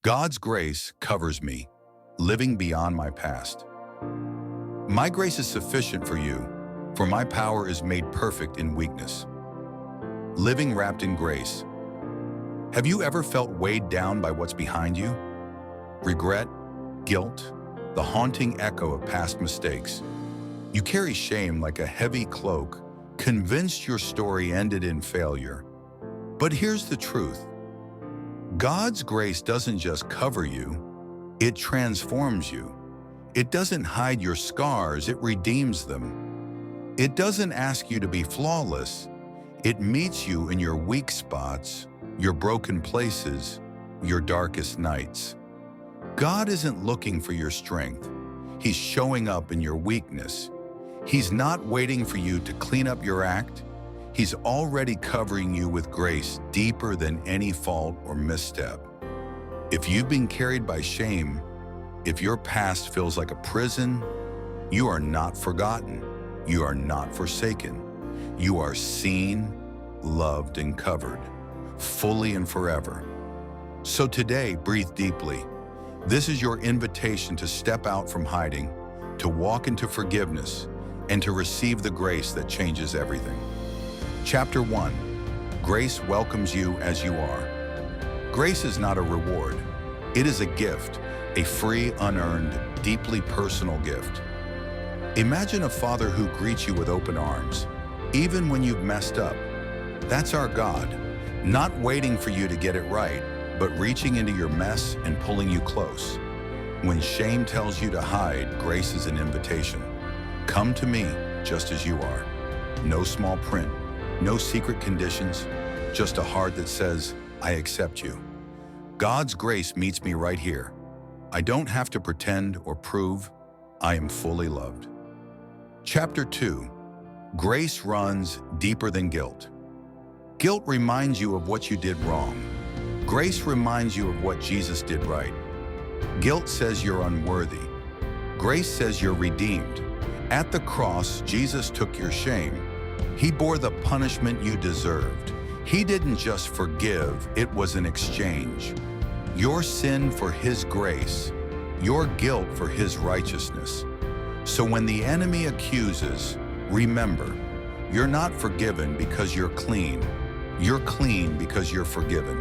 God's grace covers me, living beyond my past. My grace is sufficient for you, for my power is made perfect in weakness. Living wrapped in grace. Have you ever felt weighed down by what's behind you? Regret, guilt, the haunting echo of past mistakes. You carry shame like a heavy cloak, convinced your story ended in failure. But here's the truth. God's grace doesn't just cover you, it transforms you. It doesn't hide your scars, it redeems them. It doesn't ask you to be flawless, it meets you in your weak spots, your broken places, your darkest nights. God isn't looking for your strength. He's showing up in your weakness. He's not waiting for you to clean up your act. He's already covering you with grace deeper than any fault or misstep. If you've been carried by shame, if your past feels like a prison, you are not forgotten. You are not forsaken. You are seen, loved, and covered, fully and forever. So today, breathe deeply. This is your invitation to step out from hiding, to walk into forgiveness, and to receive the grace that changes everything. Chapter 1. Grace welcomes you as you are. Grace is not a reward. It is a gift, a free, unearned, deeply personal gift. Imagine a father who greets you with open arms, even when you've messed up. That's our God, not waiting for you to get it right, but reaching into your mess and pulling you close. When shame tells you to hide, grace is an invitation. Come to me just as you are. No small print, no secret conditions, just a heart that says, I accept you. God's grace meets me right here. I don't have to pretend or prove. I am fully loved. Chapter 2. Grace runs deeper than guilt. Guilt reminds you of what you did wrong. Grace reminds you of what Jesus did right. Guilt says you're unworthy. Grace says you're redeemed. At the cross, Jesus took your shame. He bore the punishment you deserved. He didn't just forgive, it was an exchange. Your sin for His grace, your guilt for His righteousness. So when the enemy accuses, remember, you're not forgiven because you're clean. You're clean because you're forgiven.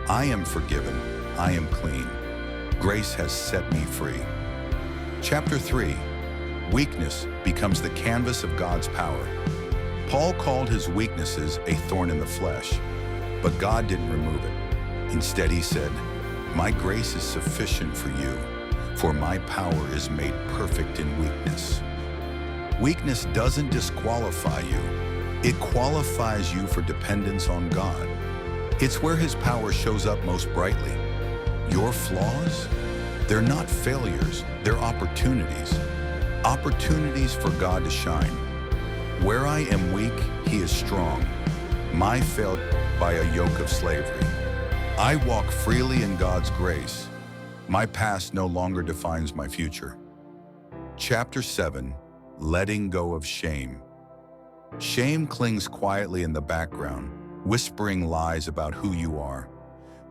I am forgiven. I am clean. Grace has set me free. Chapter 3. Weakness becomes the canvas of God's power. Paul called his weaknesses a thorn in the flesh, but God didn't remove it. Instead, he said, my grace is sufficient for you, for my power is made perfect in weakness. Weakness doesn't disqualify you. It qualifies you for dependence on God. It's where His power shows up most brightly. Your flaws? They're not failures, they're opportunities. Opportunities for God to shine. Where I am weak, He is strong. My failure by a yoke of slavery. I walk freely in God's grace. My past no longer defines my future. Chapter 7. Letting go of shame. Shame clings quietly in the background, whispering lies about who you are.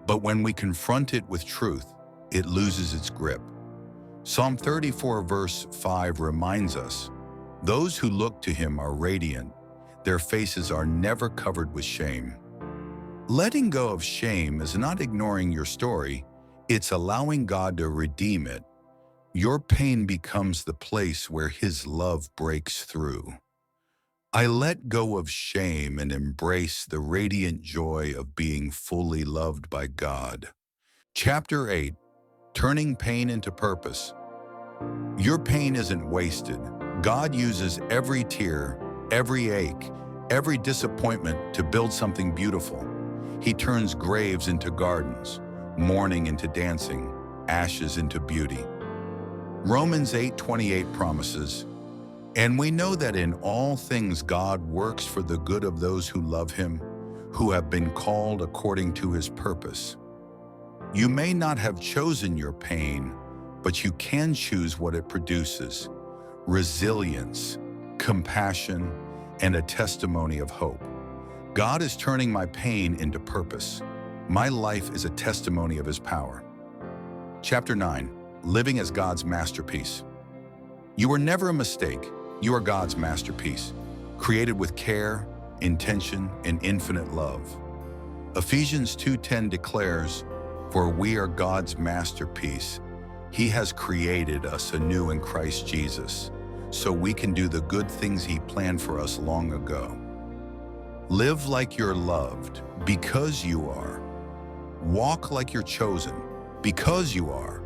But when we confront it with truth, it loses its grip. Psalm 34 verse 5 reminds us, those who look to Him are radiant. Their faces are never covered with shame. Letting go of shame is not ignoring your story, it's allowing God to redeem it. Your pain becomes the place where His love breaks through. I let go of shame and embrace the radiant joy of being fully loved by God. Chapter 8. Turning pain into purpose. Your pain isn't wasted. God uses every tear, every ache, every disappointment to build something beautiful. He turns graves into gardens, mourning into dancing, ashes into beauty. Romans 8:28 promises, and we know that in all things God works for the good of those who love Him, who have been called according to His purpose. You may not have chosen your pain, but you can choose what it produces: resilience, compassion, and a testimony of hope. God is turning my pain into purpose. My life is a testimony of His power. Chapter 9, Living as God's Masterpiece. You are never a mistake. You are God's masterpiece, created with care, intention, and infinite love. Ephesians 2:10 declares, "For we are God's masterpiece. He has created us anew in Christ Jesus, so we can do the good things He planned for us long ago." Live like you're loved because you are. Walk like you're chosen because you are.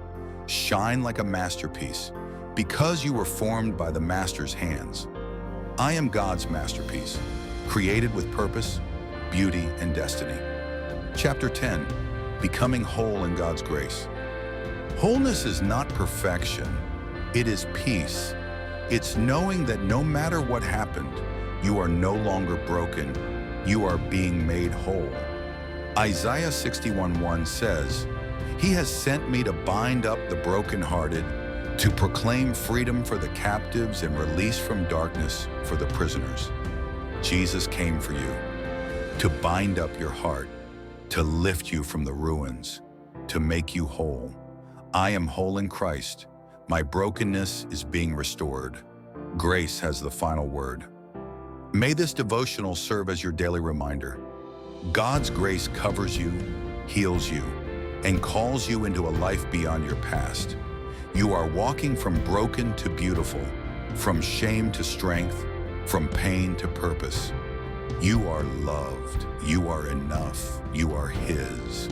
Shine like a masterpiece because you were formed by the Master's hands. I am God's masterpiece, created with purpose, beauty, and destiny. Chapter 10, Becoming Whole in God's Grace. Wholeness is not perfection, it is peace. It's knowing that no matter what happened, you are no longer broken, you are being made whole. Isaiah 61:1 says, "He has sent me to bind up the brokenhearted, to proclaim freedom for the captives and release from darkness for the prisoners." Jesus came for you, to bind up your heart, to lift you from the ruins, to make you whole. I am whole in Christ. My brokenness is being restored. Grace has the final word. May this devotional serve as your daily reminder. God's grace covers you, heals you, and calls you into a life beyond your past. You are walking from broken to beautiful, from shame to strength, from pain to purpose. You are loved. You are enough. You are His.